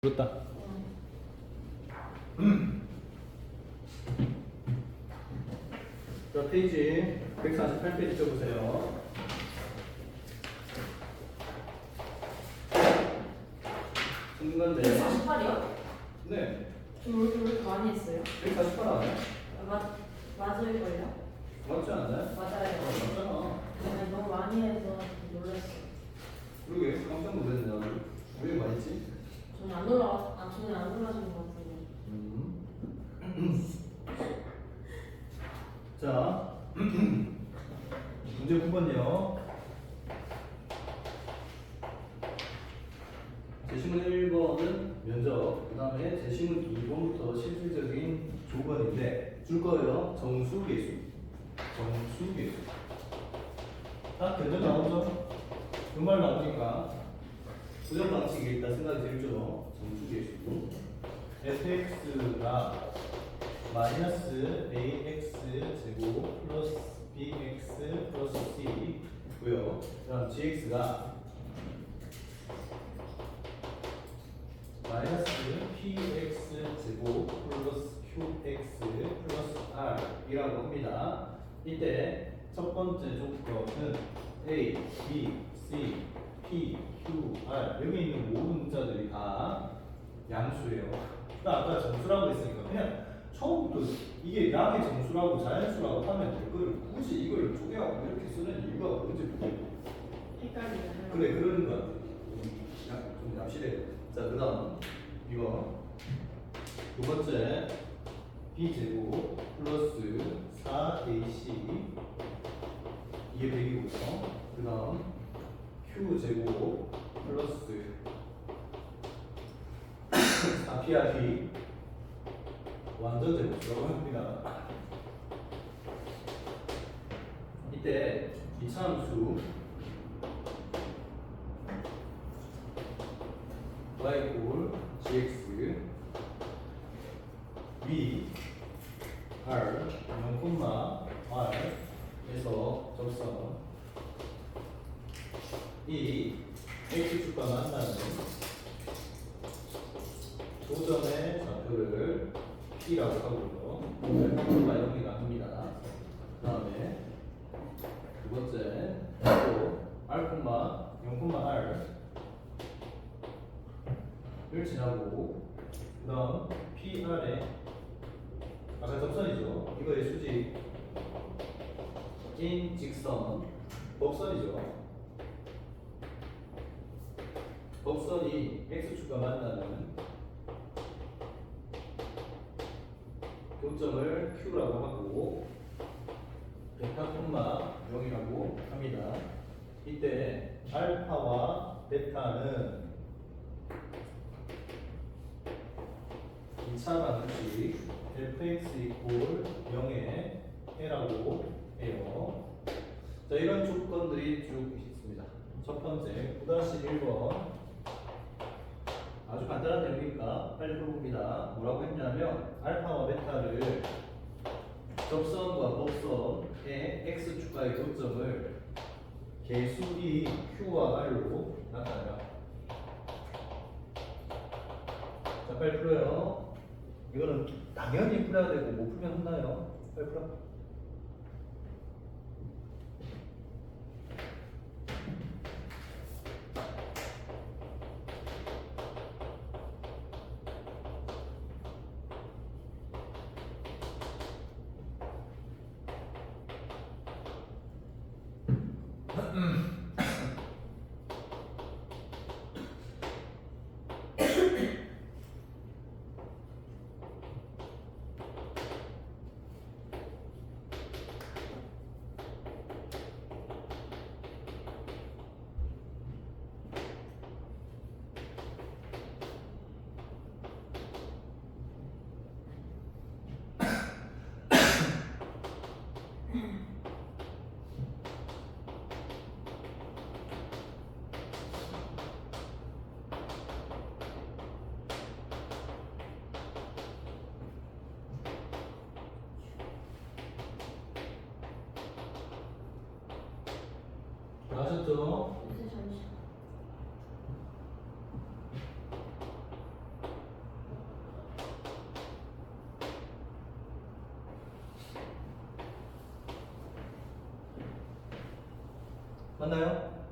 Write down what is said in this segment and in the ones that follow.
그렇다. 자, 페이지 148페이지 펴보세요. 중간데. 148이요? 네. 왜 이렇게 많이 했어요? 148 아니야? 맞을걸요? 맞지 않나요? 맞아요. 맞잖아. 네, 너무 많이 해서 놀랐어요. 그러게, 깜짝 놀랐네, 나는. 왜 많이 했지? 저는 안 놀라신 것 같은데. 자, 문제 9번요. 제시문 1번은 면접, 그 다음에 제시문 2번부터 실질적인 조건인데 줄 거예요. 정수계수. 정수계수. 딱 견적 나오죠? 그 말 나오니까 부정 방식이 있다 생각이 들죠. 정수계수. fx가 마이너스 ax 제곱 플러스 bx 플러스 c 고요. 그다음 gx가 마이너스 px 제곱 플러스 qx 플러스 r이라고 합니다. 이때 첫 번째 조건은 a, b, c, p, q, r 여기 있는 모든 문자들이 다 양수예요. 아까 정수라고 했으니까 그냥 처음부터 이게 양의 정수라고 자연수라고 하면 될 거를 굳이 이걸 쪼개갖고 이렇게 쓰는 이유가 뭔지 모르겠고. 헷갈리네요. 그래, 그러는 거 같아. 좀 납실해. 자, 그 다음 이거 두 번째 b제곱 플러스 4ac 이게 100이고요. 그 다음 q제곱 플러스 4prb 완전 제곱수라고 합니다. 이때 이차함수 y 꼴 gx v r 0, r 에서 접선 이 x축과 만나는 도점의 좌표를 P라고 하고요. 알파가 0이라 합니다. 그 다음에 두 번째 또 R, 0,R 를 지나고 그 다음 PR에 아까 접선이죠. 이거의 수직 인 직선 법선이죠. 법선이 X축과 만나는 교점을 Q라고 하고 베타, 0이라고 합니다. 이때 알파와 베타는 2차 방식 fx 이꼴 0에 해라고 해요. 자, 이런 조건들이 쭉 있습니다. 첫 번째 9-1번 아주 간단한 내용이니까 빨리 풀어봅니다. 뭐라고 했냐면 알파와 베타를 접선과 법선의 x축과의 교점을 개수비 q와 r로 나타내라. 자, 빨리 풀어요. 이거는 당연히 풀어야 되고 못 풀면 혼나요. 빨리 풀어. 아셨죠? 잠시만. 맞나요?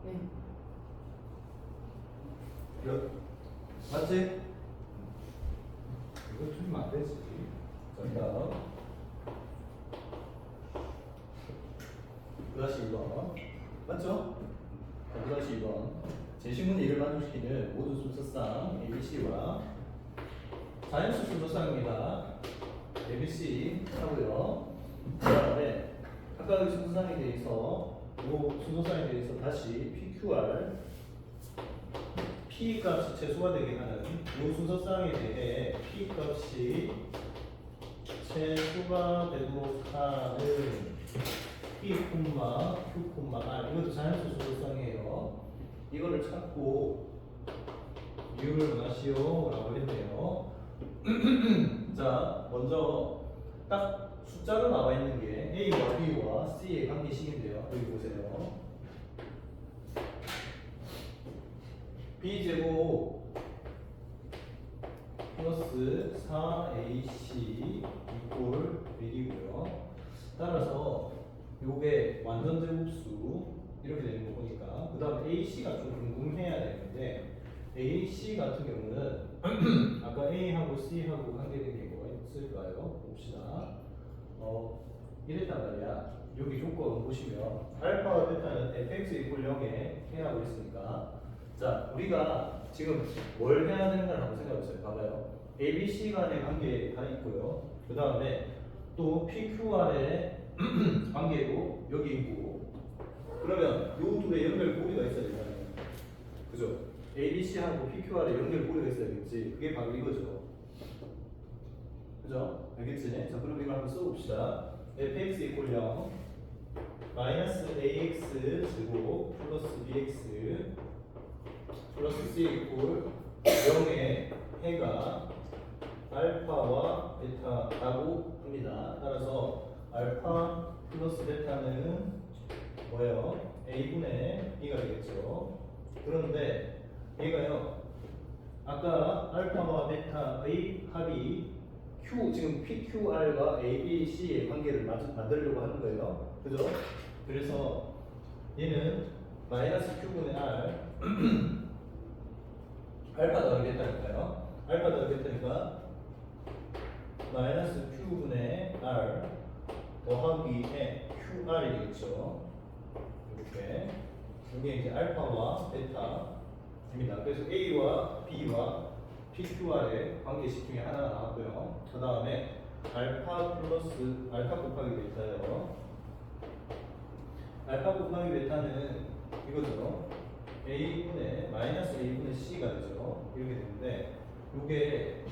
네. 맞지? 이거 틀리면 안 되지. 자, 다시 2번. 맞죠? 자, 다시 2번. 제시문의 이를 만족시키는 모든 순서상 ABC와 자연수 순서상입니다. ABC 하고요. 그 다음에 아까 그 순서상에 대해서 이 순서상에 대해서 다시 PQR P 값이 최소화 되게 하는 이 순서상에 대해 P 값이 최소화 되도록 하는 P, Q, R 이것도 자연수 순서상이에요. 이거를 찾고 이유를 원하시오 라고 했네요. 자, 먼저 딱 숫자로 나와 있는 게 A와 B와 C의 관계식인데요. 여기 보세요. B제곱 플러스 4AC 이꼴 100이고요. 따라서 요게 완전 제곱수 이렇게 되는 거 보니까 그 다음 AC가 좀 궁금해야 되는데 AC 같은 경우는 아까 A하고 C하고 관계된 게 뭐가 있을까요? 봅시다. 이랬단 말이야. 여기 조건 보시면 알파와 베타는 fx 이퀄 0에 해하고 있으니까 자 우리가 지금 뭘 해야 되는가라고 생각해보세요. 봐봐요. ABC 간의 관계가 있고요. 그 다음에 또 PQR의 관계도 여기 있고 그러면 요 둘의 연결고리가 있어야 되잖아요. 그죠? ABC하고 PQR의 연결고리가 있어야겠지. 그게 바로 이거죠. 그죠? 알겠지? 자 그럼 이걸 한번 써봅시다. fx 이퀄 0 마이너스 ax 제곱 플러스 bx 플러스 c 이퀄 0의 해가 알파와 베타라고 합니다. 따라서 알파 플러스 베타는 뭐예요? a분의 b가 되겠죠. 그런데 얘가요 아까 알파와 베타의 합이 Q 지금 PQR과 ABC의 관계를 만들려고 하는 거예요. 그죠? 그래서 얘는 마이너스 Q분의 R 알파 더하기 베타니까요. 알파 더하기 베타니까 마이너스 Q분의 R 더하기에 QR이 되겠죠. 이렇게 이게 이제 알파와 베타입니다. 그래서 A와 B와 PQR의 관계식 중에 하나가 나왔고요. 그 다음에 알파 플러스 알파 곱하기 베타예요. 알파 곱하기 베타는 이거죠. A분의 마이너스 A분의 C가 되죠. 이렇게 되는데 이게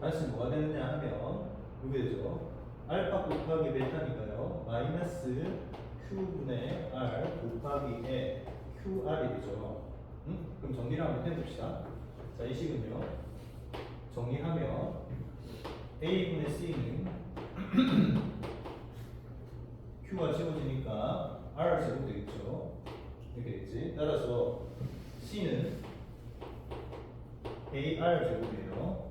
다시 뭐가 되느냐 하면 이게 되죠. 알파 곱하기 베타니까요. 마이너스 Q분의 R 곱하기 에 QR이 되죠. 그럼 정리를 한번 해봅시다. 자, 이 식은요. 정리하면 A분의 C는 Q가 지워지니까 R 제곱 되겠죠. 이렇게 되겠지. 따라서 C는 AR 제곱이에요.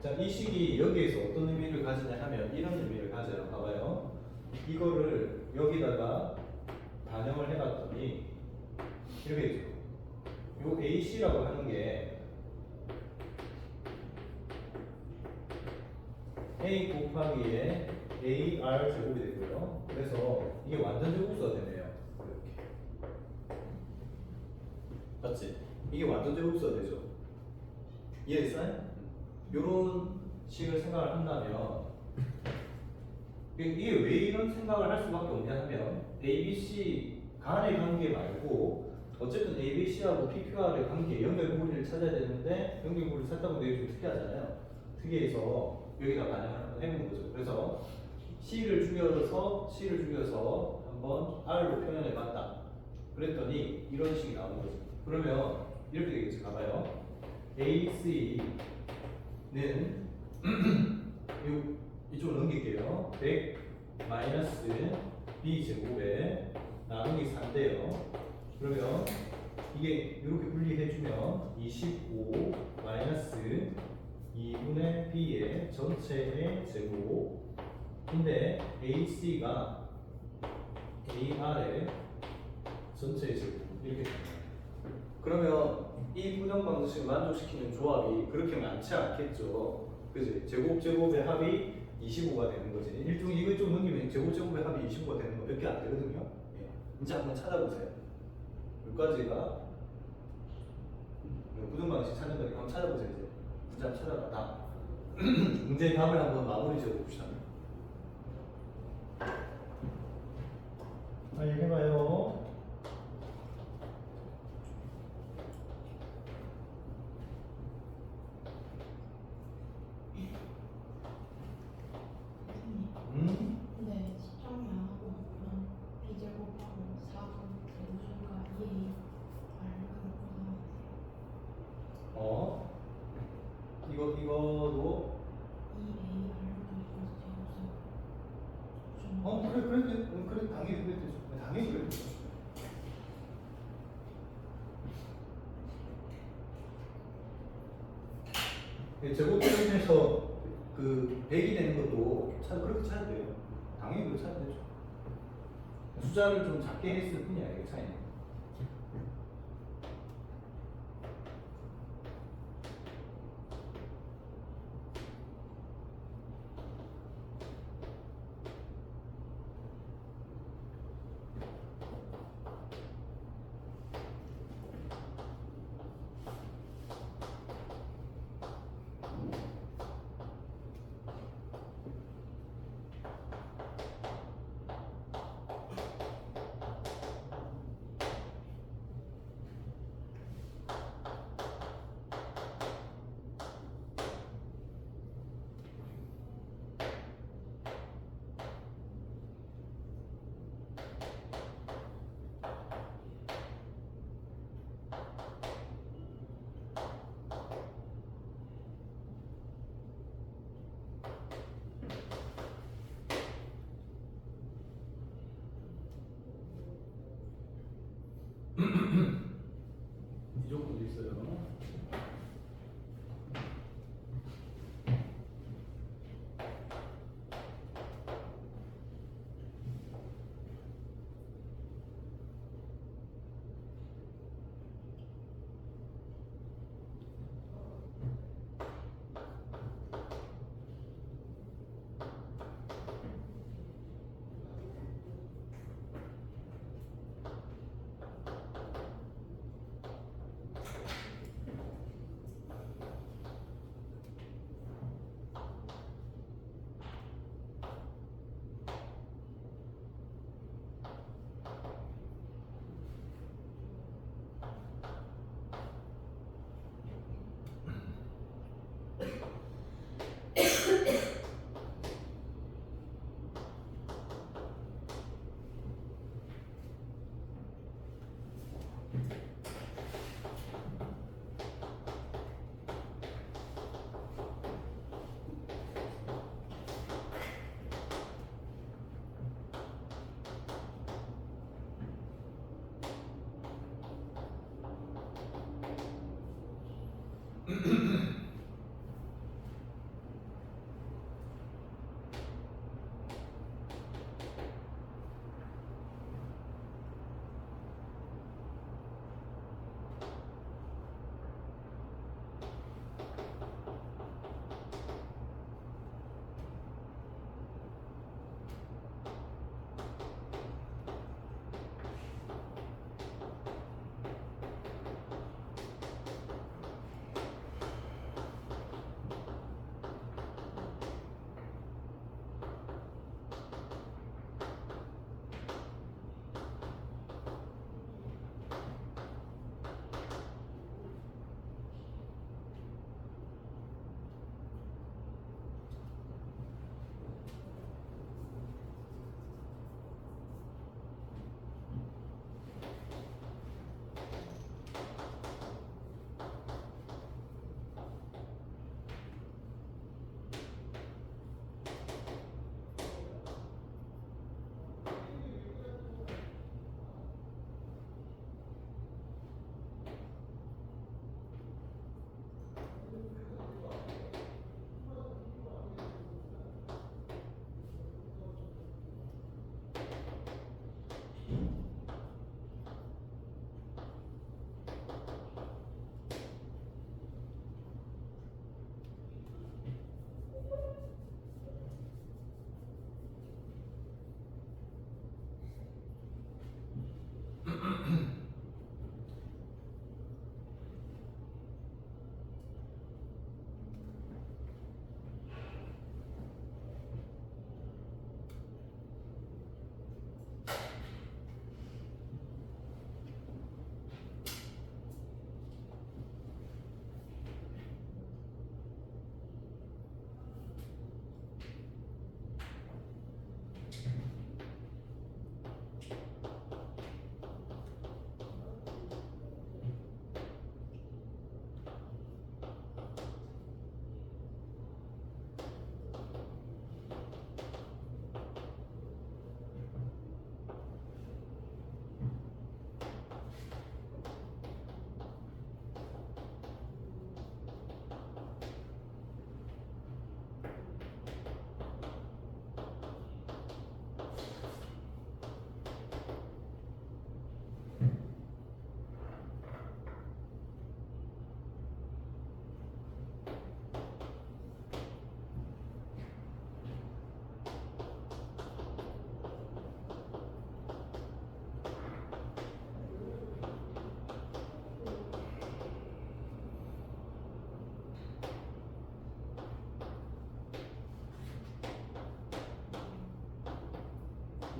자, 이 식이 여기에서 어떤 의미를 가지냐 하면 이런 의미를 가져요. 봐봐요. 이거를 여기다가 반영을 해봤더니 이렇게 되죠. 요 AC라고 하는 게 A 곱하기에 AR 제곱이 되고요. 그래서 이게 완전 제곱수가 되네요. 이렇게. 맞지? 이게 완전 제곱수가 되죠. 이해했어요? 요런 식을 생각을 한다면 이게 왜 이런 생각을 할 수밖에 없냐 하면 ABC 간의 관계 말고 어쨌든 ABC하고 PQR의 관계 연결고리를 찾아야 되는데 연결고리를 찾다 보면 되게 좀 특이하잖아요. 특이해서 여기다 반영을 한번 해본 거죠. 그래서 C를 죽여서 한번 R로 표현해 봤다. 그랬더니 이런 식이 나온 거죠. 그러면 이렇게 되겠죠. 봐봐요. AC는 이쪽으로 넘길게요. 100 마이너스 B 제곱에 나누기 4인데요. 그러면 이게 이렇게 분리해주면 25 마이너스 2분의 B의 전체의 제곱인데 AC가 AR의 전체 제곱 이렇게 됩니다. 그러면 이 부정 방정식을 만족시키는 조합이 그렇게 많지 않겠죠. 그지? 제곱의 합이 25가 되는 거지. 일종 이거 좀 넘기면 제곱의 합이 25가 되는 거 몇 개 안 되거든요. 예. 이제 한번 찾아보세요. 여기까지가 부정 방정식 찾는 거니까 한번 찾아보세요. 이제 문제 한번 찾아봐. 다. 문제 답을 한번 마무리 지어 봅시다. 빨리 해봐요. 근데 시청량하고 그럼 B제곱하고 4분 대우수가 2A R로 이거도 2A R로 제곱수 그래 당연히 그래 되죠. 당연히 그래 되죠. 제곱편에서 그 100이 되는 것도 그렇게 찾아야 돼요. 당연히 그렇게 찾아야 되죠. 숫자를 좀 작게 했을 뿐이야 이게 차이는. 이 조건도 있어요.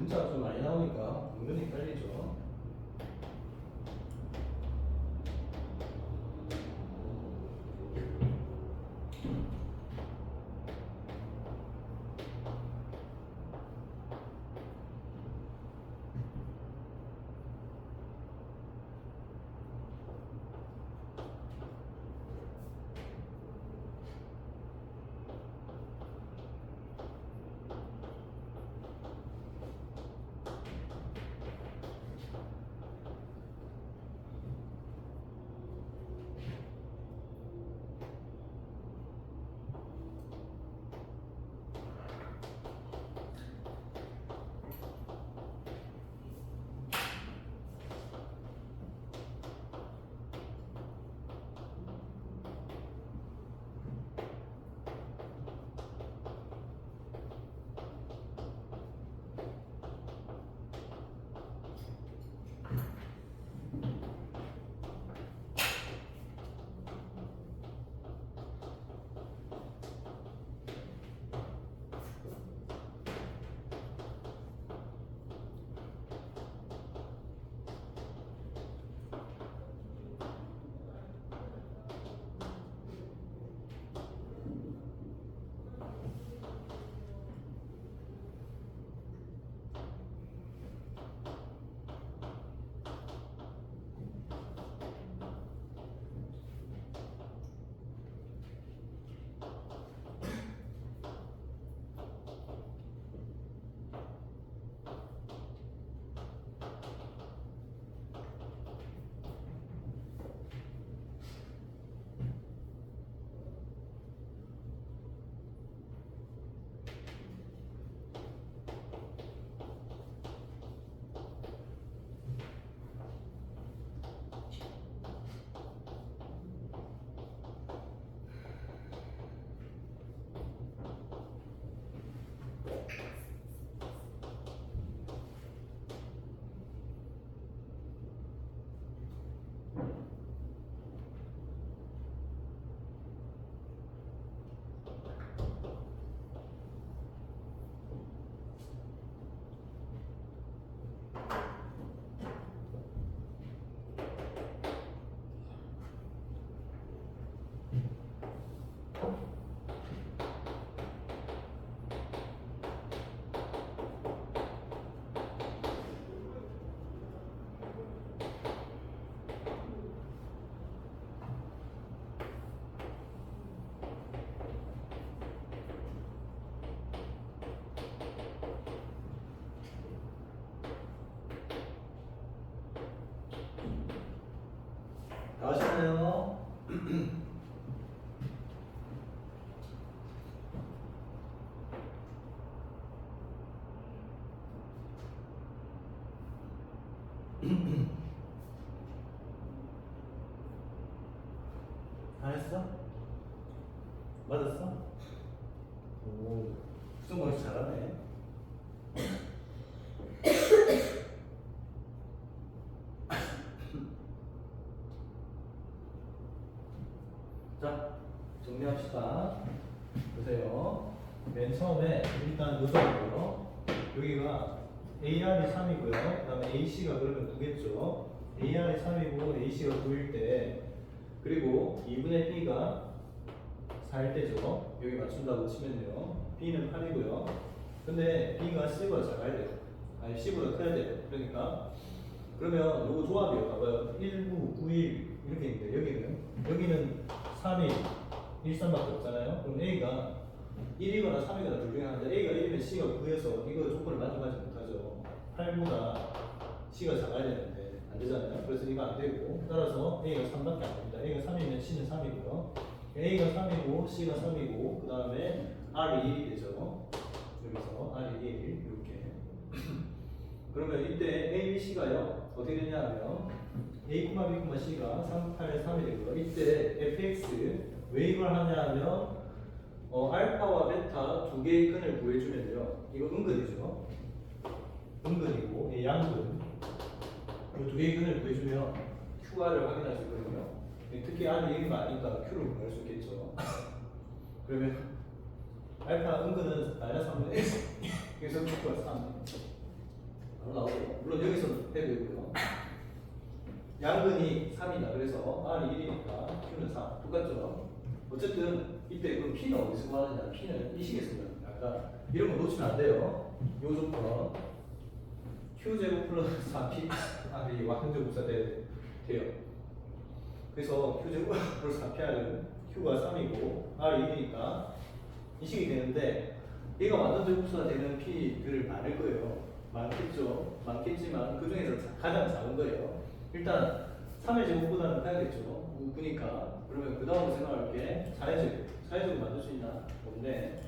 문자가 좀 많이 나오니까 은근히 헷갈리죠. 다 하셨나요? 다 했어? 맞았어? 오, 수정방식 잘하네. 자, 정리합시다. 보세요. 맨 처음에 일단 요소고요. 여기가 AR이 3이고요. 그 다음에 AC가 그러면 9겠죠. AR이 3이고 AC가 9일 때, 그리고 2분의 B가 4일 때죠. 여기 맞춘다고 치면요. B는 8이고요. 근데 B가 C보다 작아야 돼요. 아니, C보다 커야 돼요. 그러니까 그러면 요거 조합이에요. 봐봐요. 1, 9, 9, 1 이렇게 있는데 여기는 3일, 1, 3밖에 없잖아요. 그럼 A가 1이거나 3이거나 둘 중에 하나인데 A가 1이면 C가 9에서 이거 조건을 만족하지 못하죠. 8보다 C가 작아야 되는데 안 되잖아요. 그래서 이거 안 되고, 따라서 A가 3밖에 안 됩니다. A가 3이면 C는 3이고요. A가 3이고 C가 3이고 그 다음에 R이 1이 되죠. 여기서 R이 1 이렇게. 그러면 이때 A, B, C가요 어떻게 되냐면 A, B, C가 3, 8, 3이 되고요. 이때 fx 왜 이걸 하냐면 알파와 베타 두 개의 끈을 구해주면요. 이거 은근이죠. 은근이고 양근. 이 두 개의 끈을 구해주면 QR을 확인할 수 있거든요. 특히 R이 얘기가 아니니까 Q를 구할 수 있겠죠. 그러면 알파 은근은 마이너스 3분의 1 그래서 Q가 3. 나오죠. 물론 여기서 해도 되고요. 양근이 3이다. 그래서 R이 1이니까 Q는 3. 똑같죠? 어쨌든 이때 그럼 P는 어디서 구하느냐? P는 이 식에서 구합니다. 아까 이런 거 놓치면 안 돼요. 요 조건 Q제곱 플러스 4P R이 완전곱사 돼요. 그래서 Q제곱 플러스 4PR은 Q가 3이고 R이 1이니까 이 식이 되는데 얘가 완전제곱수가 되는 P들을 많을 거예요. 많겠죠. 많겠지만 그 중에서 가장 작은 거예요. 일단 3의 제곱보다는 커야겠죠. 9니까. 그러면 그 다음으로 생각할 게 4의 제곱. 4의 제곱 만들 수 있나? 없네.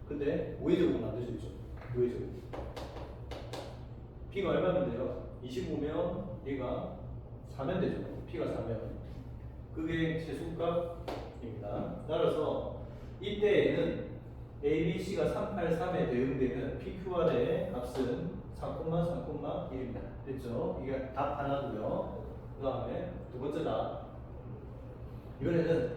근데 5의 제곱 만들 수 있죠. 5의 제곱. P가 얼마면 돼요? 25면 얘가 4면 되죠. P가 4면. 그게 제수값입니다. 따라서 이때에는 A, B, C가 383에 대응되는 PQR의 값은 4,3,1입니다. 됐죠? 이게 답 하나고요. 그 다음에 두 번째 답. 이번에는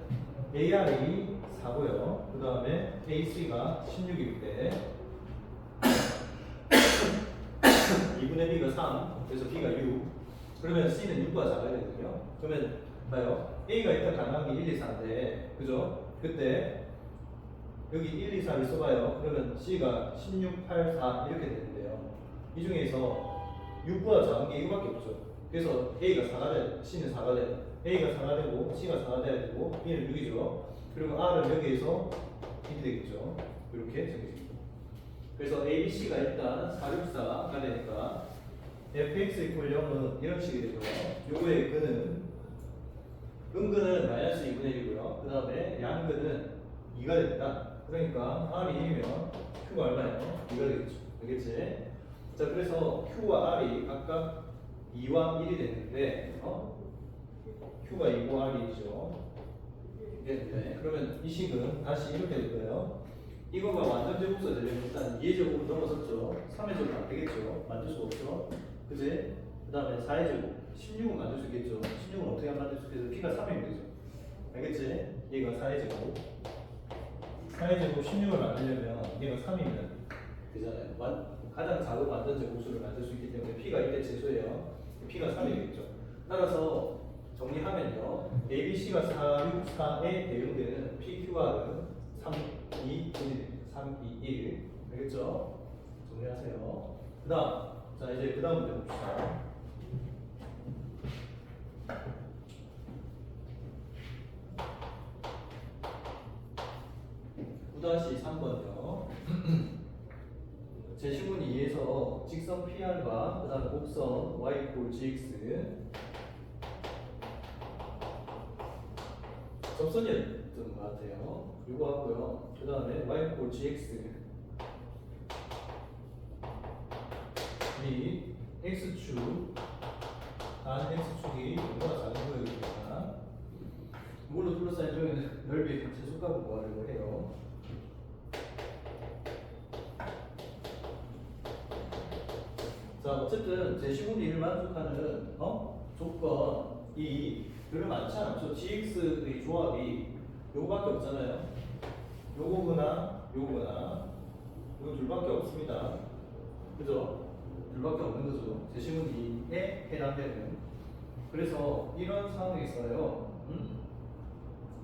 AR이 4고요. 그 다음에 AC가 16일 때 2분의 B가 3, 그래서 B가 6. 그러면 C는 6과 작아야 되거든요. 그러면 봐요. A가 일단 가능한 게 1, 2, 4인데, 그죠? 그때 여기 1, 2, 4를 써봐요. 그러면 C가 16, 8, 4 이렇게 되는데요. 이 중에서 6보다 작은 게 이거밖에 없죠. 그래서 A가 4가 돼, C는 4가 돼. A가 4가 되고 C가 4가 돼야 되고 B는 6이죠. 그리고 R은 여기에서 1이 되겠죠. 이렇게 정해집니다. 그래서 A, B, C가 일단 4, 6, 4가 되니까 fx 이퀄 0은 이런 식이 되죠. 요거의 근은 음근은 마이너스 2분의 1이고요. 그 다음에 양근은 2가 됩니다. 그러니까 R이 1이면 Q가 얼마예요? 2가 되겠죠. 알겠지? 자, 그래서 Q와 R이 각각 2와 1이 되는데, Q가 2고 R이 2죠. 네. 그러면 이 식은 다시 이렇게 될 거예요. 이거가 완전 제곱수가 되려면 일단 2의 제곱을 넘어섰죠. 3의 제곱 안 되겠죠. 만들 수가 없죠. 그지? 그 다음에 4의 제곱. 16은 만들 수 있겠죠. 16은 어떻게 만들 수 있겠어? P가 3이면 되죠. 알겠지? 얘가 4의 제곱. 4의 제곱 16을 만들려면 얘가 3이면 되잖아요. 가장 작은 완전 제곱수를 만들 수 있기 때문에 P가 이때 제수예요. P가 3이겠죠. 따라서 정리하면요. A, B, C가 4, 6, 4에 대응되는 PQR은 3, 2, 1, 3, 2, 1. 알겠죠? 정리하세요. 그 다음. 자, 이제 그 다음 문제 봅시다. (9-) 3번이요. 제시문 2에서 직선 PR과 그 다음 곡선 Y 꼴 GX 접선이었던 것 같아요. 이거 하고요. 그 다음에 Y 꼴 GX 이 X축 단 X축이 이거보다 작은 거니까 이걸로 둘러싸인 점의 넓이 제수값을 구하려고 해요. 자, 어쨌든 제시문 2를 만족하는 조건이 별로 많지 않죠. GX의 조합이 요거밖에 없잖아요. 요거거나 요거거나 요 둘밖에 없습니다. 그죠? 둘밖에 없는 거죠. 제시문 2에 해당되는. 그래서 이런 상황에서요.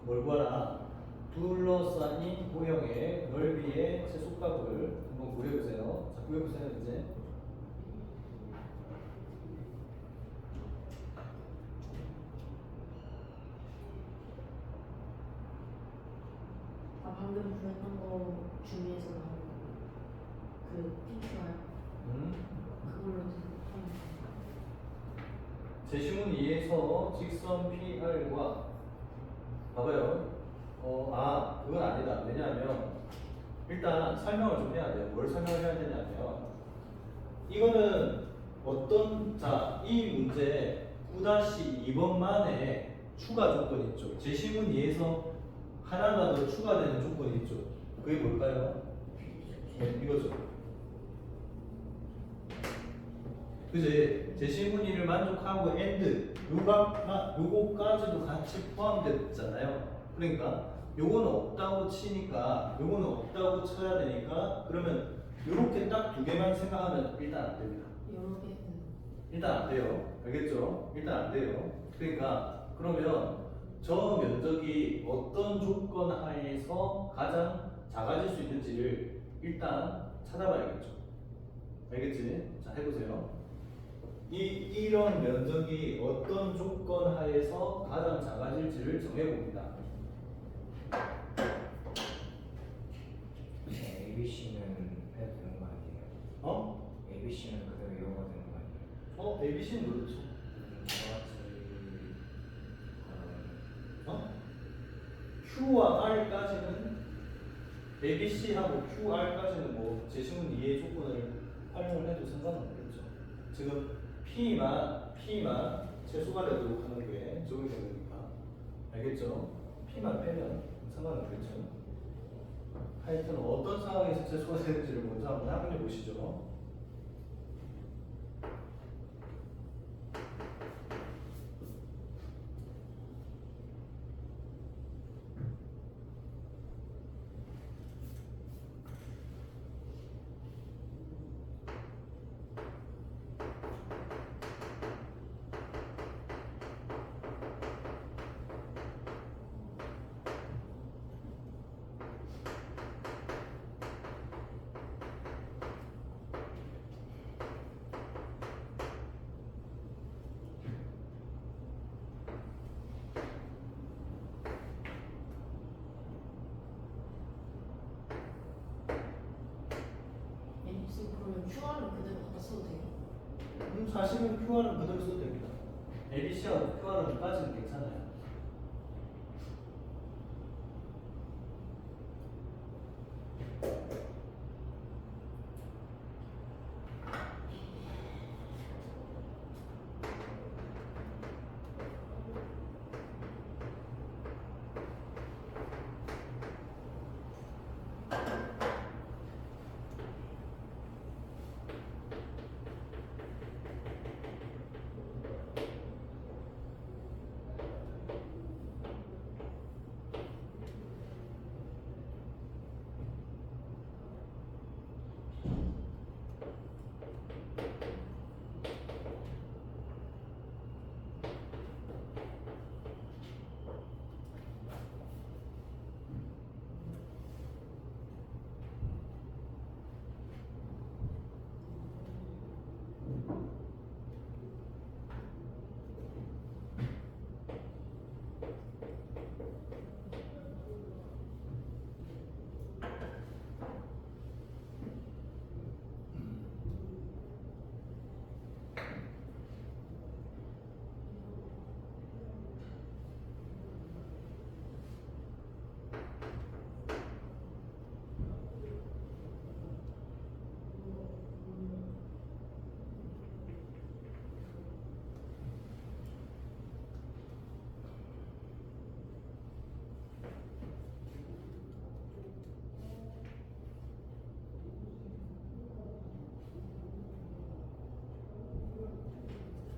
뭘 구하라? 둘러싸인 도형의 넓이의 최소값을 한번 구해보세요. 자, 구해보세요 이제. 방금 구했던 거 중에서 나온 그 PQR 그걸로 하면 제시문 2에서 직선 PR과 봐봐요. 그건 아니다. 왜냐하면 일단 설명을 좀 해야 돼요. 뭘 설명을 해야 되냐면 이거는 이 문제 9-2번만에 추가 조건이 있죠. 제시문 2에서 하나가 더 추가되는 조건이 있죠. 그게 뭘까요? 이거죠. 그지? 제시문 2를 만족하고 AND 요거까지도 같이 포함됐잖아요. 그러니까 요거는 없다고 치니까 요거는 없다고 쳐야 되니까 그러면 요렇게 딱 두 개만 생각하면 일단 안 됩니다. 여러 개. 일단 안 돼요. 알겠죠? 일단 안 돼요. 그러니까 그러면 저 면적이 어떤 조건 하에서 가장 작아질 수 있는지를 일단 찾아봐야겠죠. 알겠지? 자, 해보세요. 이런 면적이 어떤 조건 하에서 가장 작아질지를 정해봅니다. ABC는 해도 되는 거 아니에요? 어? ABC는 그대로 이어가 되는 거 아니에요? ABC는 그렇죠. 저같이 Q와 R까지는 ABC하고 QR까지는 뭐 제시문 이해 조건을 활용을 해도 상관은 없겠죠. 지금 P만 최소가 되도록 하는 게 적용되는 거니까. 알겠죠? P만 빼면 상관은 없겠죠. 하여튼 어떤 상황에서 최소가 되는지를 먼저 한번 확인해 보시죠. MC 그러면 QR은 그대로 갖다 써도 돼요? 사실은 QR은 그대로 써도 됩니다. ABC하고 QR은까지는 괜찮아요.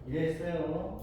이해했어요?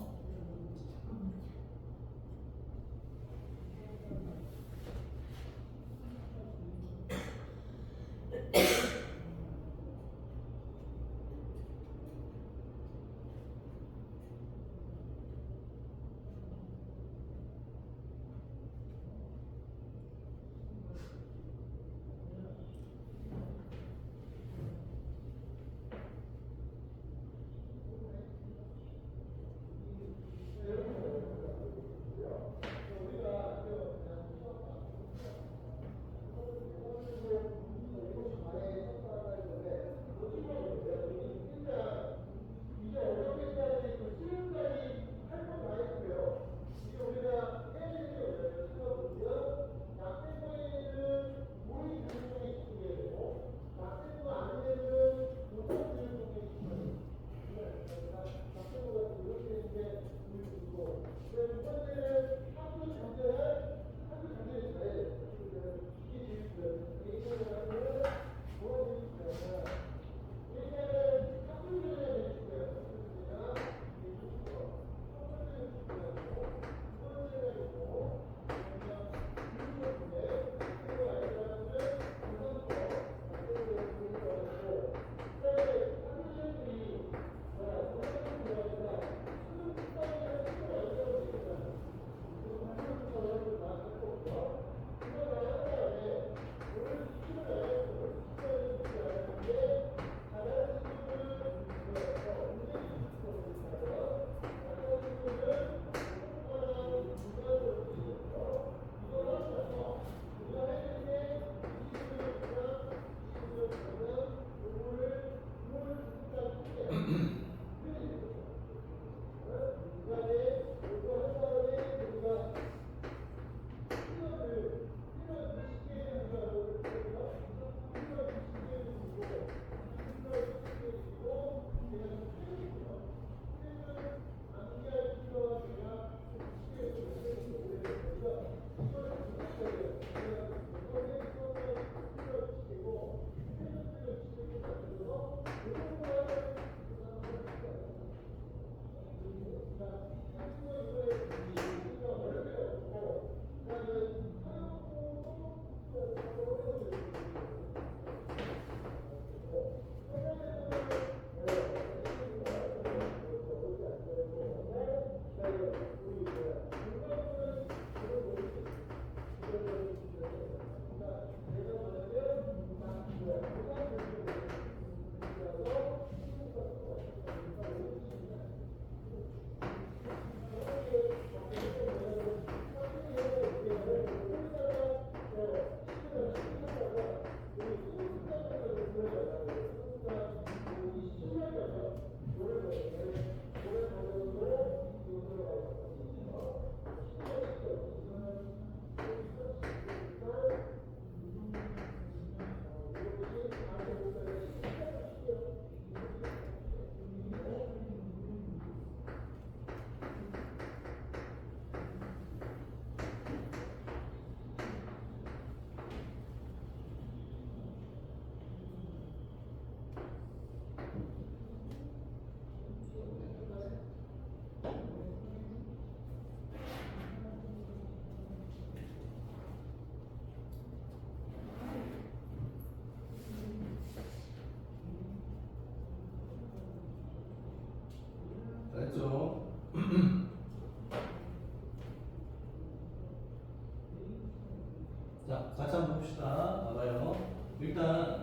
자, 같이 한번 봅시다. 봐봐요. 일단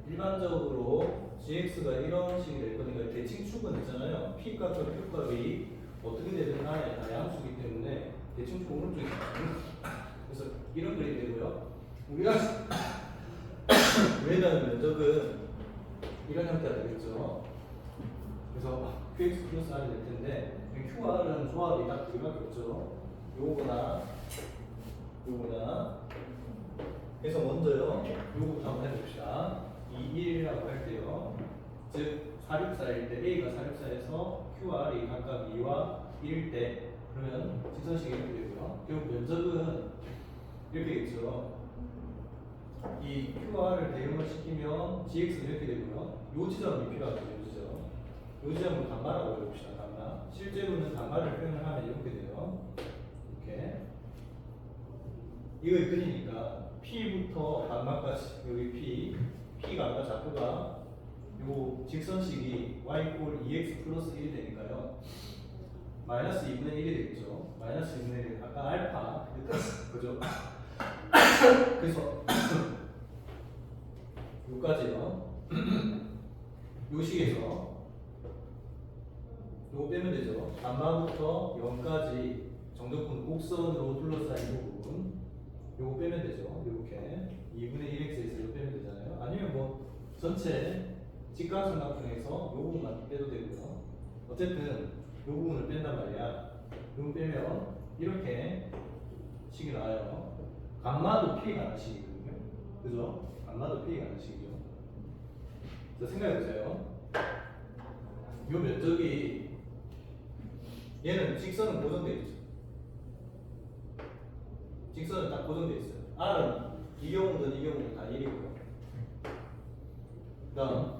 일반적으로 gx가 이런 식이 될 거니까 대칭축은 있잖아요. p 값과 q 값이 어떻게 되든 간에 다 양수기 때문에 대칭축 오른쪽에 있거든요. 그래서 이런 그림이 되고요. 우리가 왜냐하면 면적은 이런 형태가 되겠죠. 그래서 qx 플러스 r이 될 텐데 qr은 조합이 딱 두 개밖에 없죠. 요거나 요거나. 그래서 먼저요 요거부터 한번 해봅시다. 2, 1이라고 할 때요, 즉 464일 때 a가 464에서 qr이 각각 2와 1일 때 그러면 직선식이 이렇게 되고요. 결국 면적은 이렇게겠죠. 이 qr을 대응을 시키면 gx는 이렇게 되고요. 요 지점이 필요하죠. 요 지점. 요 지점을 단마라고 해봅시다. 단마. 실제로는 단마를 표현을 하면 이렇게 돼요. 이렇게. 이거 그리니까 P부터 단마까지 여기 P가 아까 좌표가 요 직선식이 y 꼴 2x 플러스 1이 되니까요. 마이너스 2분의 1이 되겠죠. 마이너스 2분의 1. 아까 알파 그죠? 그래서 요까지요. 요 식에서 요거 빼면 되죠. 단마부터 0까지 정적분 곡선으로 둘러싸인 부분 요거 빼면 되죠. 이렇게 2분의 1x에서 이거 빼면 되잖아요. 아니면 뭐 전체 직각삼각형에서 요 부분만 빼도 되고요. 어쨌든 요 부분을 뺀단 말이야. 요 부분 빼면 이렇게 식이 나와요. 감마도 P가 나는 식이거든요. 그죠? 감마도 P가 나는 식이죠. 자, 생각해보세요. 요 면적이 얘는 직선은 고정되어 있죠. 직선은 딱 고정되어 있어요. R은 이 경우는 다 1이고요. 그다음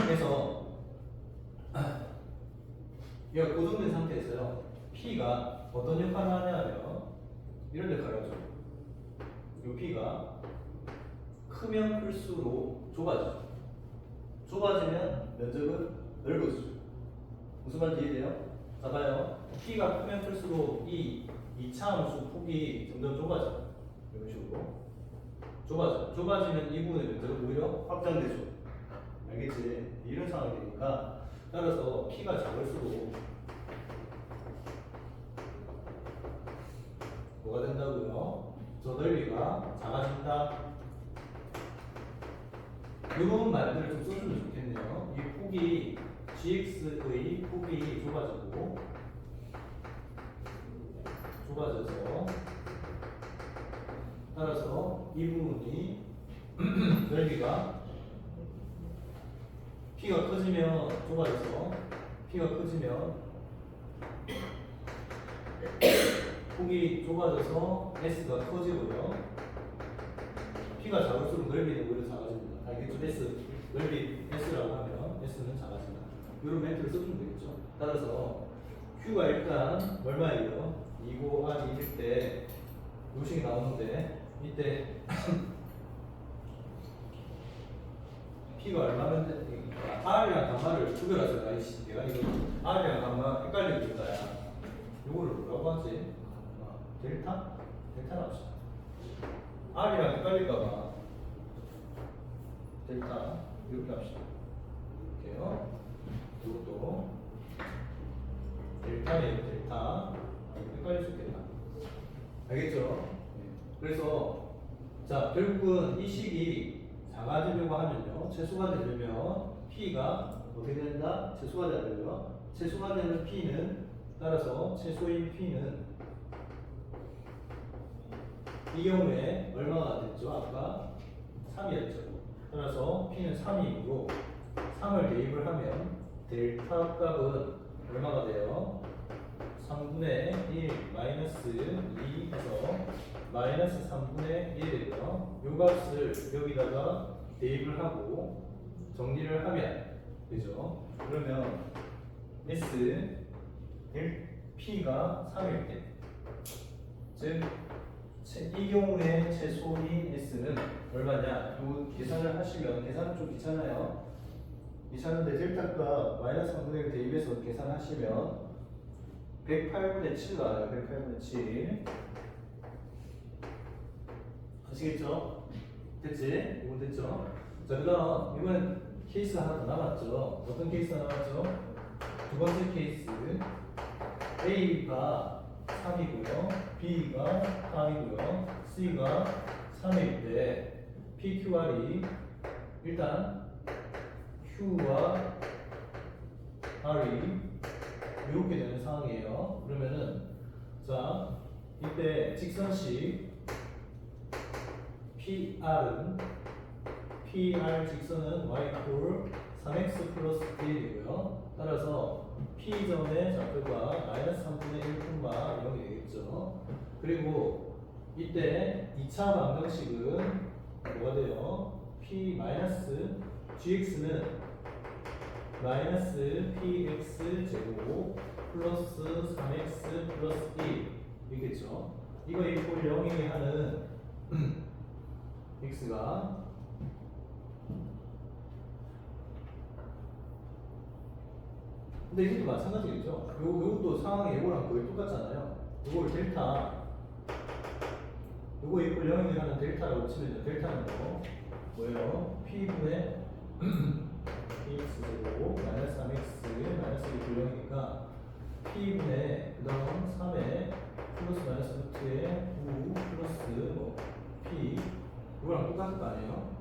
그래서 얘가 고정된 상태에서요. P가 어떤 역할을 하냐면 이런 역할을 하죠. 이 P가 크면 클수록 좁아지죠. 좁아지면 면적은 넓어지죠. 무슨 말인지 이해돼요? 자, 봐요. P가 크면 클수록 이 이차함수 폭이 점점 좁아져. 이런 식으로 좁아져. 좁아지면 이 부분의 면적은 오히려 확장되죠. 알겠지? 이런 상황이 되니까 따라서 P가 작을수록 뭐가 된다고요? 저 넓이가 작아진다. 이런 말들을 좀 써주면 좋겠네요. 이 폭이 gx의 폭이 좁아져서 따라서 이 부분이 넓이가 P가 커지면 좁아져서 P가 커지면 폭이 좁아져서 S가 커지고요. P가 작을수록 넓이는 오히려 작아집니다. 알겠죠? S 넓이 S라고 하면 S는 작아진다. 이런 멘트를 써주면 되겠죠. 따라서 Q가 일단 얼마예요? 2고 R이 1일 때 요식이 나오는데 이때 P가 얼마면 돼? R이랑 감마를 구별하세요. 아이씨, 내가 이거 R이랑 감마 헷갈리고 있다. 야. 요거를 뭐라고 하지? 델타? 델타라 합시다. R이랑 헷갈릴까봐 델타 이렇게 합시다. 이렇게요. 이것도 델타예요. 델타. 헷갈릴 수 있겠다. 알겠죠? 네. 그래서 자, 결국은 이 식이 작아지려고 하면요, 최소가 되려면 P가 어떻게 된다? 최소가 되려면 최소가 되는 P는 따라서 최소인 P는 이 경우에 얼마가 됐죠? 아까 3이었죠. 따라서 P는 3이므로 3을 대입을 하면 델타 값은 얼마가 돼요? 3분의 1 마이너스 2 해서 마이너스 3분의 1이 되고요. 이 값을 여기다가 대입을 하고 정리를 하면 되죠. 그러면 S P가 3일 때, 즉 이 경우에 최소인 S는 얼마냐? 요 계산을 하시면 계산은 좀 귀찮아요. 귀찮은데 델타가 마이너스 3분의 1 대입해서 계산하시면 108분의 7 나와요. 108분의 7. 아시겠죠? 됐지? 이건 됐죠? 자, 그 다음 이번엔 케이스 하나 더 남았죠? 어떤 케이스가 남았죠? 두 번째 케이스 A가 3이고요 B가 3이고요 C가 3일 때 PQR이 일단 Q와 R이 이렇게 되는 상황이에요. 그러면은 자 이때 직선식 PR은 PR 직선은 y 콜 3x 플러스 1이고요. 따라서 P점의 좌표가 마이너스 3분의 1 이런 게 되겠죠. 그리고 이때 2차 방정식은 뭐가 돼요? P 마이너스 GX는 마이너스 PX 제곱 플러스 3x 플러스 1 이겠죠. 이거 이꼴 0이게 하는 x가 근데 이것도 마찬가지겠죠. 요것도 상황이 요거랑 거의 똑같잖아요. 요걸 델타 요거 이꼴 0이게 하는 델타라고 치면 델타는 뭐예요? P분의 px 제곱 마이너스 3x 마이너스 2 0이니까 p분의 그 다음 3에 플러스 마이너스 루트에 9 플러스 p 이거랑 똑같은 거 아니에요?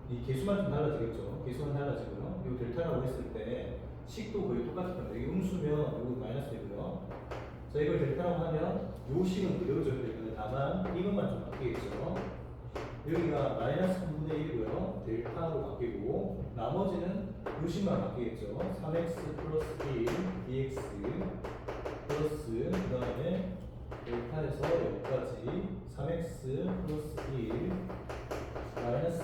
이 개수만 좀 달라지겠죠. 개수만 달라지고요. 이 델타라고 했을 때 식도 거의 똑같을 겁니다. 이게 음수면 이거 마이너스이고요. 자 이걸 델타라고 하면 요 식은 그대로 적용되거든요. 다만 이것만 좀 바뀌겠죠. 여기가 마이너스 3분의 1이고요. 델타로 바뀌고 나머지는 요식만 바뀌겠죠. 3x 플러스 1 dx 플러스 그 다음에 델타에서 여기까지 3x 플러스 1 마이너스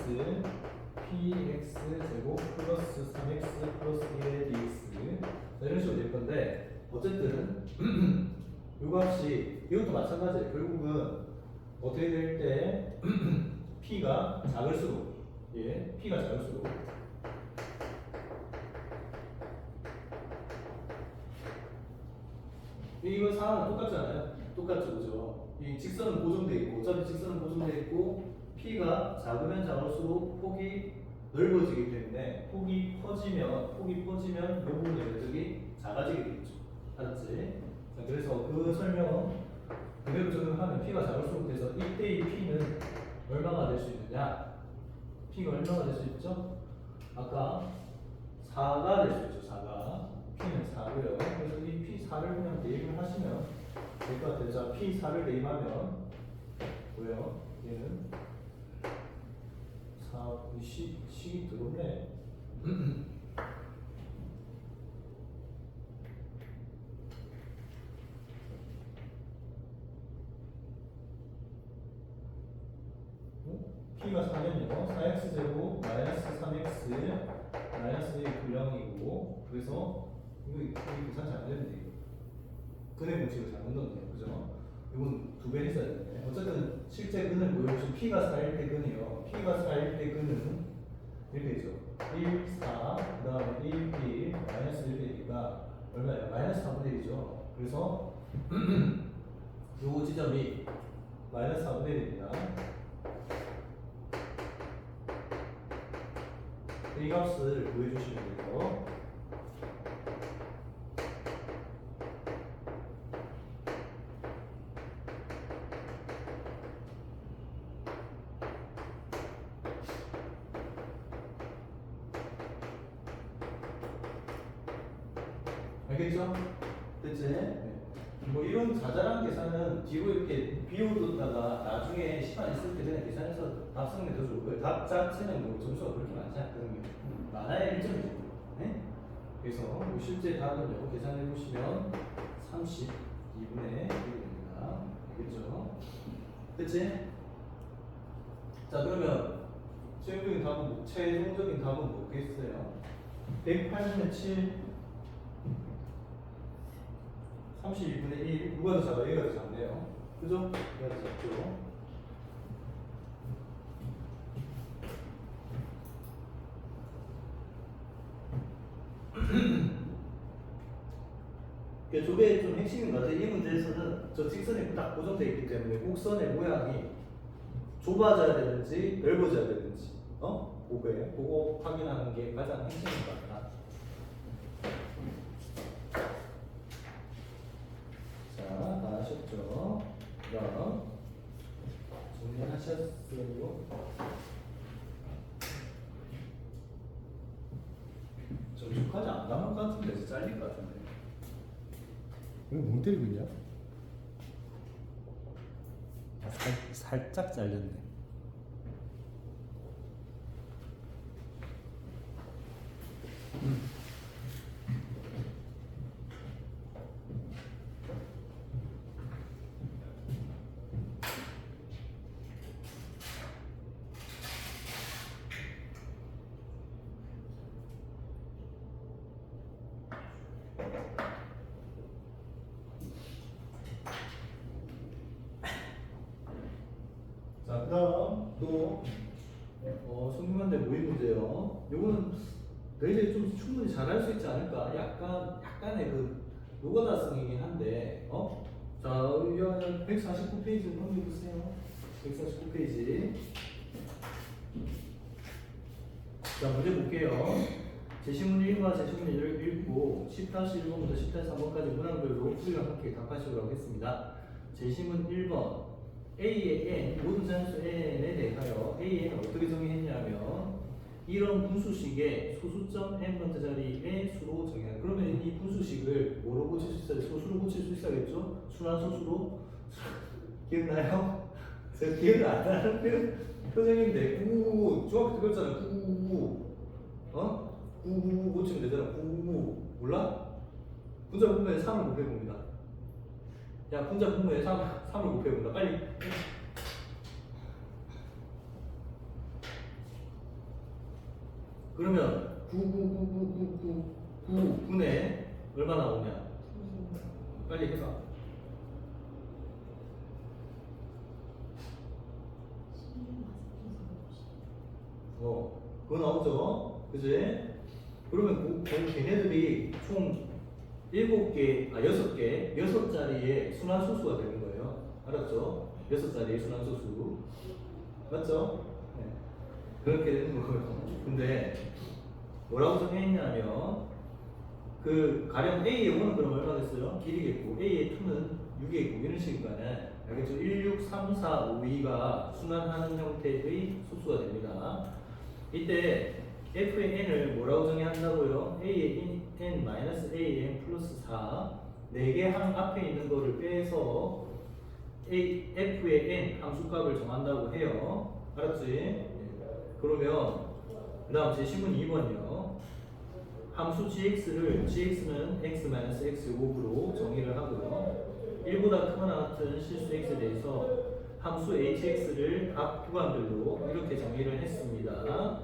px 제곱 플러스 3x 플러스 1의 dx 이런 식으로 될 건데 어쨌든 요 값이 이것도 마찬가지예요. 결국은 어떻게 될 때 P가 작을수록 P가 작을수록 이거 상황은 똑같잖아요. 똑같죠, 그죠? 이 직선은 고정돼 있고 어차피 직선은 고정돼 있고 P가 작으면 작을수록 폭이 넓어지기 때문에 폭이 퍼지면 이 부분의 면적이 작아지게 되겠죠. 알았지? 자, 그래서 그 설명은 그대로 적용하면 P가 작을수록 돼서 이때의 P는 얼마가 될 수 있느냐? P가 얼마가 될 수 있죠? 아까 4가 될 수 있죠. 4가 P는 4고요. 그래서 이 P4를 그냥 대입을 하시면 될 것 같아요. 자, P4를 대입하면 뭐예요? 얘는 4, 식이 들어오네. P가 4면요 4x 제곱 마이너스 3x 마이너스 1 0이고 그래서 이거 계산 잘 되는데 이거 근의 공식을 잘못 넣었네요. 그죠? 이건 2배 했어야 되네. 어쨌든 실제 근을 보여주신 P가 4일 때 근이요. P가 4일 때 근은 이렇게 되죠. 1, 4, 그 다음에 1, 1, 마이너스 1이니까 얼마예요? 마이너스 4분의 1이죠. 그래서 요 지점이 마이너스 4분의 1입니다. 이 값을 구해주시면 돼요. 알겠죠? 됐지? 네. 뭐 이런 자잘한 계산은 뒤로 이렇게 비워뒀다가 나중에 시간 있을 때 그냥 계산해서 답 쓰는 게 더 좋을 거예요. 답 자체는 뭐 점수가 그렇게 많지 않거든요. 많아야 1점이죠. 네? 그래서 뭐 실제 답은요, 계산해 보시면 32분의 1이 됩니다. 알겠죠? 됐지? 자, 그러면 최종적인 답은 뭐겠어요? 108분의 7 32분의 1 누가 더 작아요? 얘가 더 작네요. 그죠? 얘가 더 작죠. 조배의 좀 핵심인 것 같아요. 이 문제에서는 저 직선이 딱 고정되어 있기 때문에 곡선의 모양이 좁아져야 되는지 넓어져야 되는지 그거 확인하는 게 가장 핵심인 것 같다. 자, 다 하셨죠? 그럼 정리하셨어요? 점심까지 안 남은 것 같은데 이제 잘릴 것 같은데. 이거 멍 때리고 있냐? 아, 살짝 잘렸네. 자, 그다음 또 성균관대 모의 문제요. 요거는 너희들이 좀 충분히 잘할 수 있지 않을까? 약간의 그 노가다성이긴 한데, 자, 149페이지 넘겨보세요. 149페이지. 자, 문제 볼게요. 제시문 1과 제시문 1을 읽고 10-1번부터 10-3번까지 문항별로 풀이와 함께 답하시도록 하겠습니다. 제시문 1번. A의 n, 모든 자연수 n에 대하여 A의 어떻게 정의했냐면 이런 분수식의 소수점 n번째 자리의 수로 정의하는. 그러면 이 분수식을 뭐로 고칠 수 있어요? 소수로 고칠 수 있어야겠죠? 순환소수로? 기억나요? 제가 기억을 안 나는 표정인데 999 중학교 때 배웠잖아요. 999 999 고치면 되잖아. 999 몰라? 분자 분모에 3을 곱해봅니다. 야, 분자 분모에 3을 곱해본다. 빨리. 그러면 9999999분에 얼마 나오냐? 빨리 해봐. 그거 나오죠? 그지? 그러면 걔네들이 총 7개, 6개, 6자리의 순환소수가 되는 거예요. 알았죠? 6자리의 순환소수. 맞죠? 네. 그렇게 되는 거예요. 근데 뭐라고 정했냐면 그 가령 A의 1은 그럼 얼마겠어요? 길이겠고 A의 2는 6이겠고 이런 식이니까는 알겠죠? 1, 6, 3, 4, 5, 2가 순환하는 형태의 소수가 됩니다. 이때 F의 n을 뭐라고 정의한다고요? A의 n 마이너스 A의 n 플러스 4 4개 항 앞에 있는 거를 빼서 F의 n 함수값을 정한다고 해요. 알았지? 그러면 그 다음 제시문 2번이요. 함수 gx를 gx는 x-x5로 정의를 하고요. 1보다 크거나 같은 실수 x에 대해서 함수 hx를 각 구간별로 이렇게 정의를 했습니다.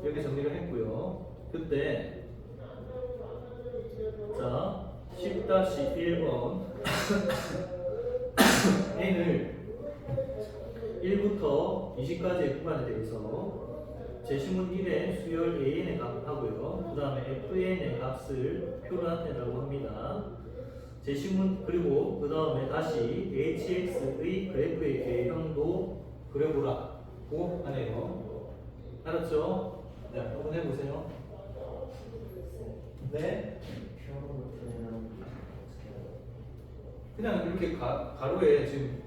이렇게 정리를 했고요. 그때 자 10-1번 n을 1부터 20까지의 구간에 대해서 제시문 1의 수열 an의 값을 하고요. 그 다음에 fn의 값을 표로 나타내라고 합니다. 제시문 그리고 그 다음에 다시 hx의 그래프의 개형도 그려보라. 고 하네요. 알았죠? 네, 한번 해보세요. 네. 그냥 이렇게 가로에 지금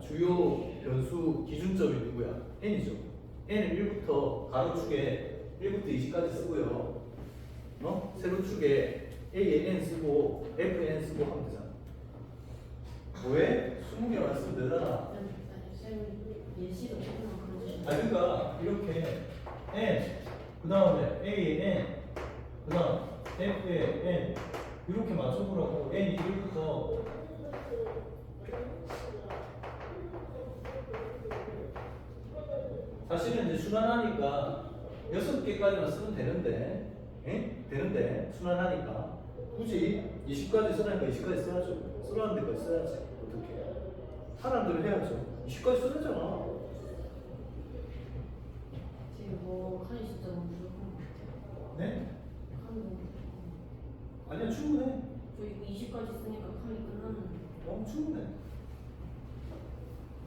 주요 변수 기준점이 누구야? n이죠. n을 1부터 가로축에 1부터 20까지 쓰고요. 세로축에 a의 n 쓰고 f의 n 쓰고 하면 되잖아. 왜? 20개만 쓰면 되잖아. 예시도 조금만 그려주시면 그러니까 이렇게 n 그 다음에 a의 n 그 다음 f의 n 이렇게 맞춰보라고. n이 1부터 사실은 이제 순환하니까 6개까지만 쓰면 되는데 되는데 순환하니까 굳이 20까지 쓰라니까 20까지 써야죠. 쓰라는 데까지 써야지. 어떻게 사람들은 해야죠. 20까지 써야잖아. 지금 뭐 칸이 진짜 너무 부족한 것 같아요. 네? 칸이 너무 부족한 것 같아요. 아니야, 충분해. 저 이거 20까지 쓰니까 칸이 끝났는데 충분해.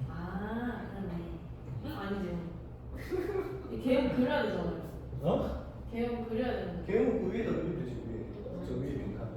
아, 그러네. 아니죠. 이 개형 그려야 되잖아요. 어? 개형 그려야 되는데. 개운 그 위에다 그리면 되지 위에. 저 위에 빈칸.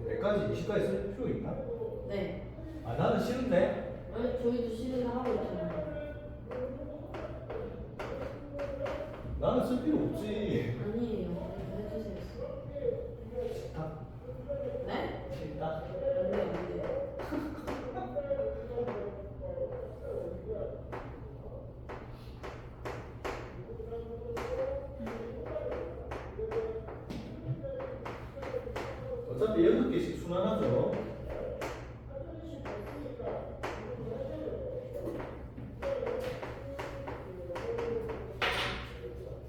몇 가지 20까지 쓸 필요 있나? 네. 아 나는 싫은데. 아니, 저희도 시즌 하고 있잖아요. 나는 쓸 필요 없지. 아니에요. 해주세요. 싫다. 네? 싫다. 안 돼요, 안 돼요. 어차피 6개씩 순환하죠.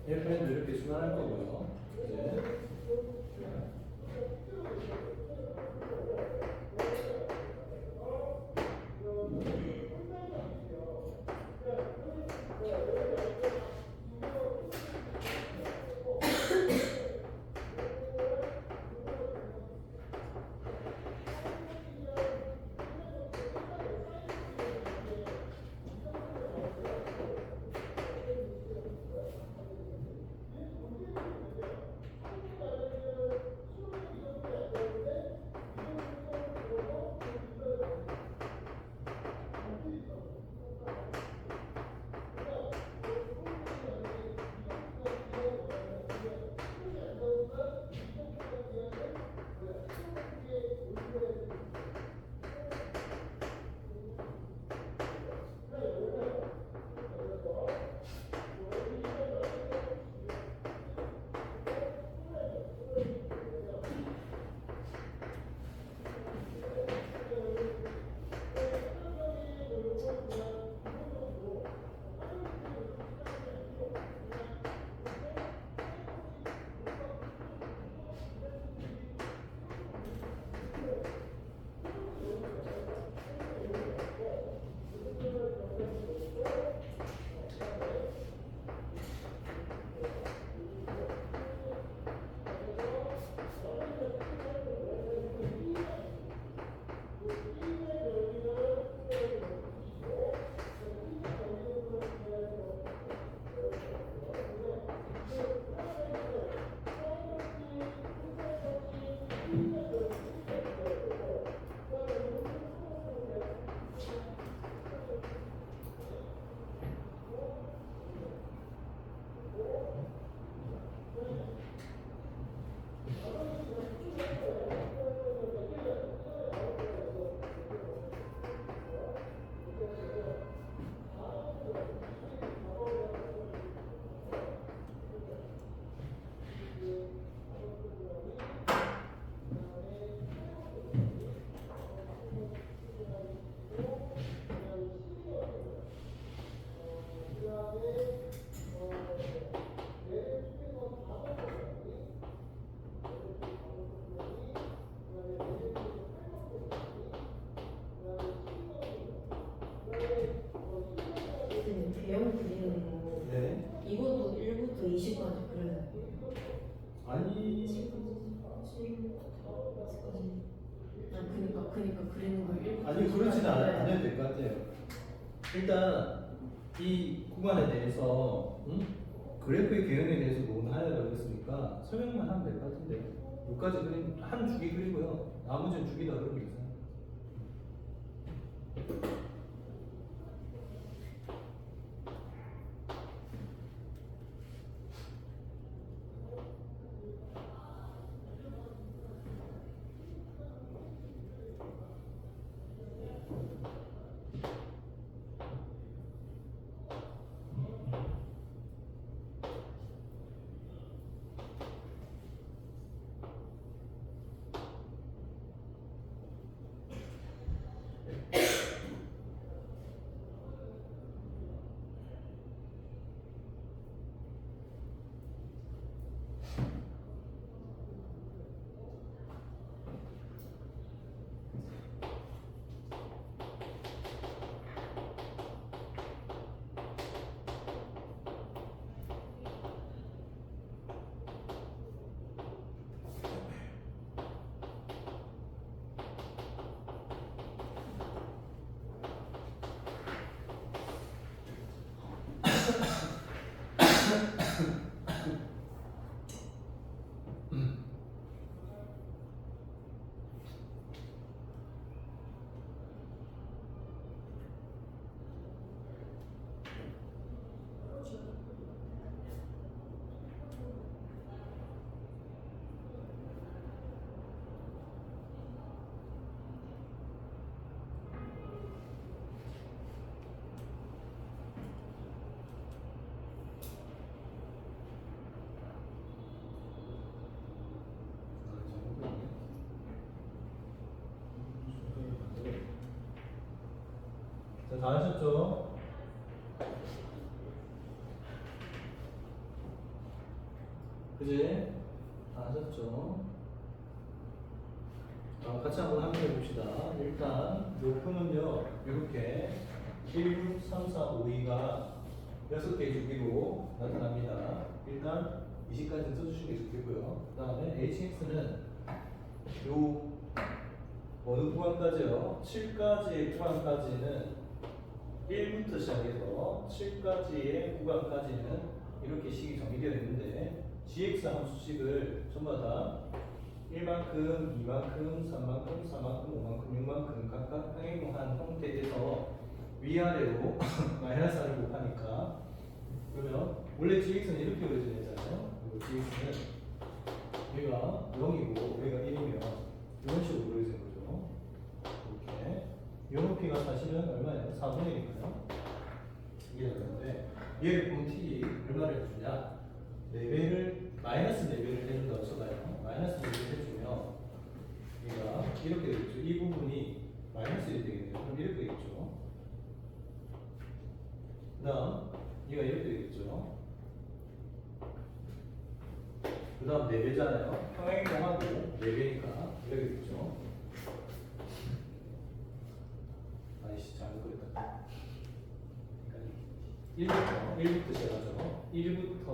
일편도 이렇게 순환할 거고요. 이제 개형 그리는 거. 네. 이것도 1부터 20까지 그려야 돼요. 아니 20까지. 아, 그니까 그리는 걸 1부터 아니 그러진 않아도 될 것 같아요. 일단 이 구간에 대해서 그래프의 개형에 대해서 논하여라고 했으니까 설명만 하면 될 것 같은데 여기까지 그림 한 주기 그리고요. 나머지는 주기 다 그리면 되잖아요. 다 하셨죠? 그지? 다 하셨죠? 같이 한번 확인해 봅시다. 일단 요품은요 이렇게 1, 6, 3, 4, 5, 2가 6개 주기로 나타납니다. 일단 20까지 써주시는 게 좋겠고요. 그 다음에 hx는 요 어느 구간까지요? 7까지의 구간까지는 1부터 시작해서 7까지의 구간까지는 이렇게 식이 정의되어 있는데 gx 함수식을 전부 다 1만큼, 2만큼, 3만큼, 4만큼, 5만큼, 6만큼 각각 평행한 형태에서 위아래로 마이너스 r을 곱하니까 그러면 원래 gx는 이렇게 그려져 있잖아요. 그리고 gx는 여기가 0이고 여기가 1이면 이런 식으로 그려져 있는 거죠. 이렇게 요 높이가 사실은 얼마예요? 4분의 1이니까요. 이게 되는데 얘를 보면 t 얼마를 해주냐? 4배를 마이너스 4배를 해준다고 쳐봐요. 마이너스 4배를 해주면 얘가 이렇게 되겠죠. 이 부분이 마이너스 1이 되겠네요. 그럼 이렇게 되겠죠. 그 다음 얘가 이렇게 되겠죠. 그 다음 4배잖아요. 평행이동하고 4배니까 이렇게 되겠죠. 아이씨 잘못 그렸다. 1부터 시작하죠. 1부터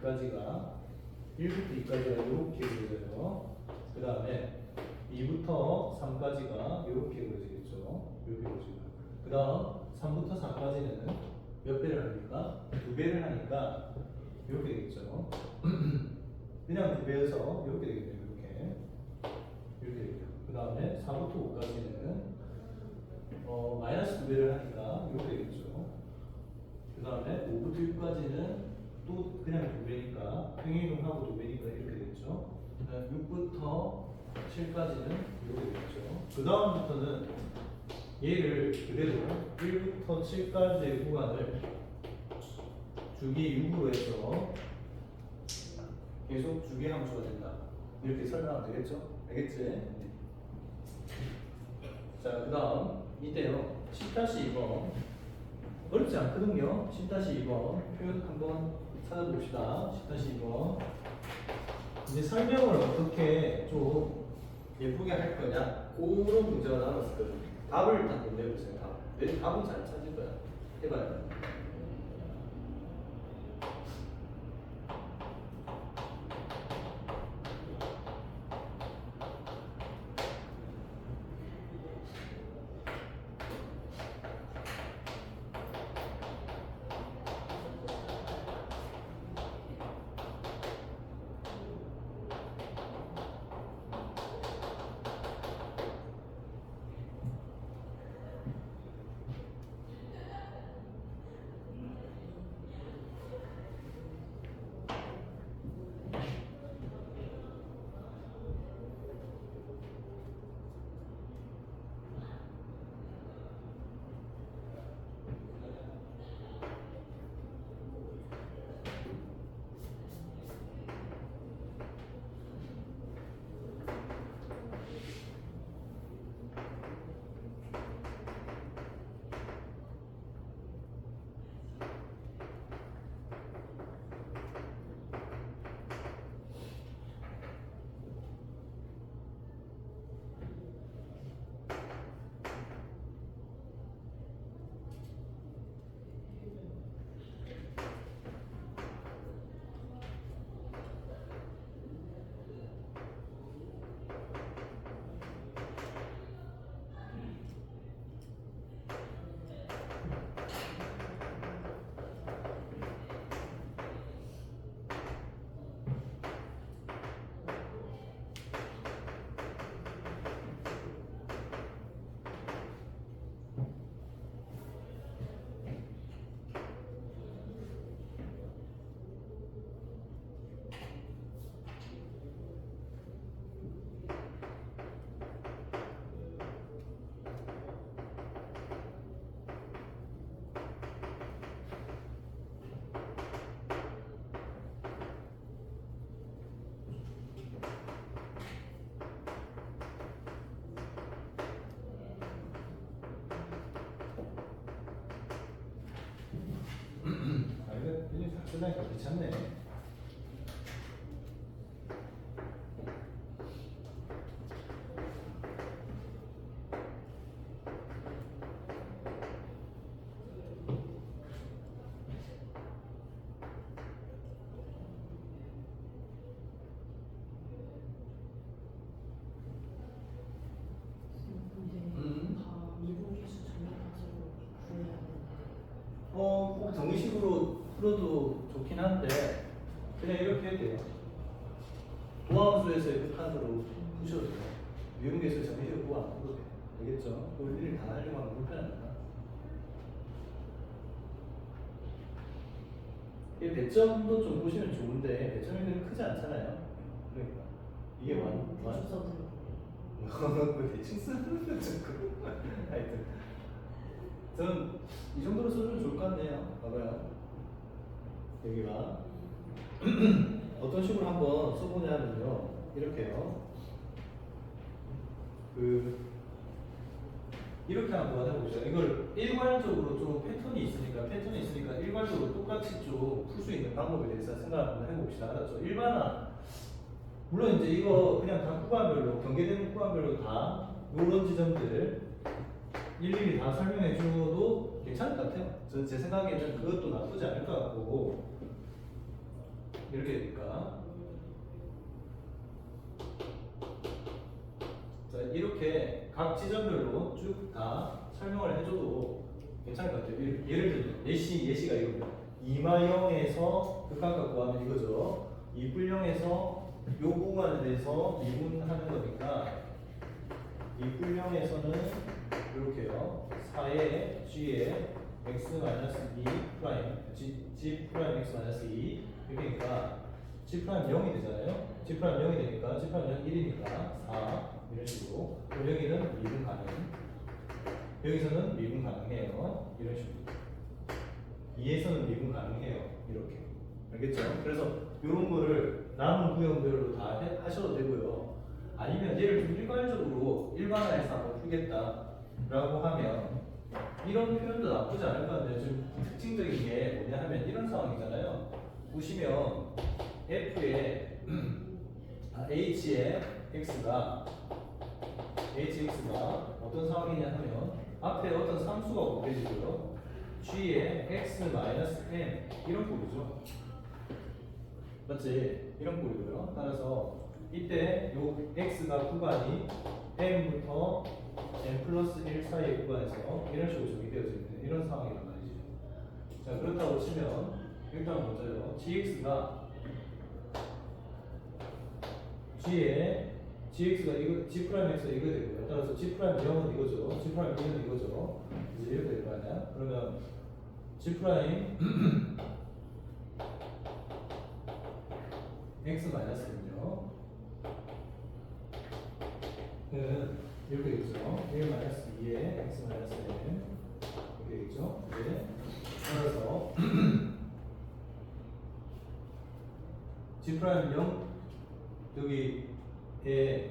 2까지가 1부터 2까지가 이렇게 그려져요. 그 다음에 2부터 3까지가 이렇게 그려지겠죠. 이렇게 그려지고. 그 다음 3부터 4까지는 몇 배를 합니까? 2배를 하니까 이렇게 되겠죠. 그냥 2배여서 이렇게 되겠네요. 이렇게 되겠죠. 그 다음에 4부터 5까지는 마이너스 2배를 하니까 이렇게 되겠죠. 그 다음에 5부터 6까지는 또 그냥 2배니까 평행이동하고 2배니까 이렇게 되겠죠. 그 다음에 6부터 7까지는 이렇게 되겠죠. 그 다음부터는 얘를 그대로 1부터 7까지의 구간을 주기 6으로 해서 계속 주기 함수가 된다. 이렇게 설명하면 되겠죠? 알겠지? 자, 그 다음 이때요 10-2번 어렵지 않거든요. 10-2번 표현 한번 찾아봅시다. 10-2번 이제 설명을 어떻게 좀 예쁘게 할 거냐 그런 문제가 나왔을 거예요. 답을 일단 좀 내보세요. 답은 잘 찾을 거야. 해봐요. 쓰다니까 괜찮네. 근데 다 미분계수 정리가지고 구해야 되는데. 꼭 정의식으로 풀어도 좋긴 한데 그냥 이렇게 해도 돼요. 도함수에서의 극한으로 푸셔도 돼요. 미분계수 정의식으로 구안 풀어도 돼요. 알겠죠? 그 일을 다 하려고 하면 불편하니까. 이 배점도 좀 보시면 좋은데 배점이 그렇게 크지 않잖아요. 그러니까 이게 완 주소도 뭐 대충 쓰는 건 좋고 하여튼 저는 이 정도로 써주면 좋을 것 같네요. 봐봐요. 여기가 어떤 식으로 한번 써보냐면요. 이렇게요. 이렇게 한번 해보죠. 이걸 일괄적으로 좀 패턴이 있으니까 일괄적으로 똑같이 좀 풀 수 있는 방법에 대해서 생각 한번 해봅시다. 알았죠? 일반화. 물론 이제 이거 그냥 각 구간별로 경계되는 구간별로 다 이런 지점들 일일이 다 설명해 주어도 괜찮을 것 같아요. 제 생각에는 그것도 나쁘지 않을 것 같고 이렇게 되니까 자 이렇게 각 지점별로 쭉 다 설명을 해줘도 괜찮을 것 같아요. 예를 들면 예시가 이겁니다. 이마형에서 극한값 구하면 이거죠. 이뿔형에서 요 구간에 대해서 미분하는 거니까 이뿔형에서는 이렇게요. 4에 g에 x-2 프라임 g 프라임 x-2 이렇게니까 g 프라임 0이 되잖아요. g 프라임 0이 되니까 g 프라임 0 1이니까 4 이런 식으로. 그리고 여기는 미분 가능. 여기서는 미분 가능해요. 이런 식으로. 2에서는 미분 가능해요. 이렇게. 알겠죠? 그래서 이런 거를 남은 구형별로 다 하셔도 되고요. 아니면 얘를 좀 일괄적으로 일반화해서 한번 풀겠다라고 하면 이런 표현도 나쁘지 않을 것 같은데 좀 특징적인 게 뭐냐 하면 이런 상황이잖아요. 보시면 F에 H의 X가 어떤 상황이냐 하면 앞에 어떤 상수가 곱해지고요. G에 X-M 이런 꼴이죠. 맞지? 이런 꼴이고요. 따라서 이때 요 X가 구간이 M부터 M 플러스 1 사이의 구간에서 이런 식으로 정의되어져 있는 이런 상황이란 말이죠. 자, 그렇다고 치면 일단 먼저요. GX가 GX가 이거 G 프라임 X가 이거 되고요. 따라서 G 프라임 0은 이거죠. G 프라임 2는 이거죠. 이제 이렇게 될 거 아니야? 그러면 G 프라임 X 마이너스는요. 이렇게 되죠. 1 마이너스 2에 X 마이너스 1 이렇게 되죠. 이제 따라서 G 프라임 0 여기에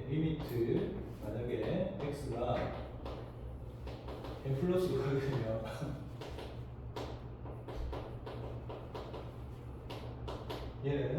리미트 만약에 X가 M 플러스로 가거든요. 얘는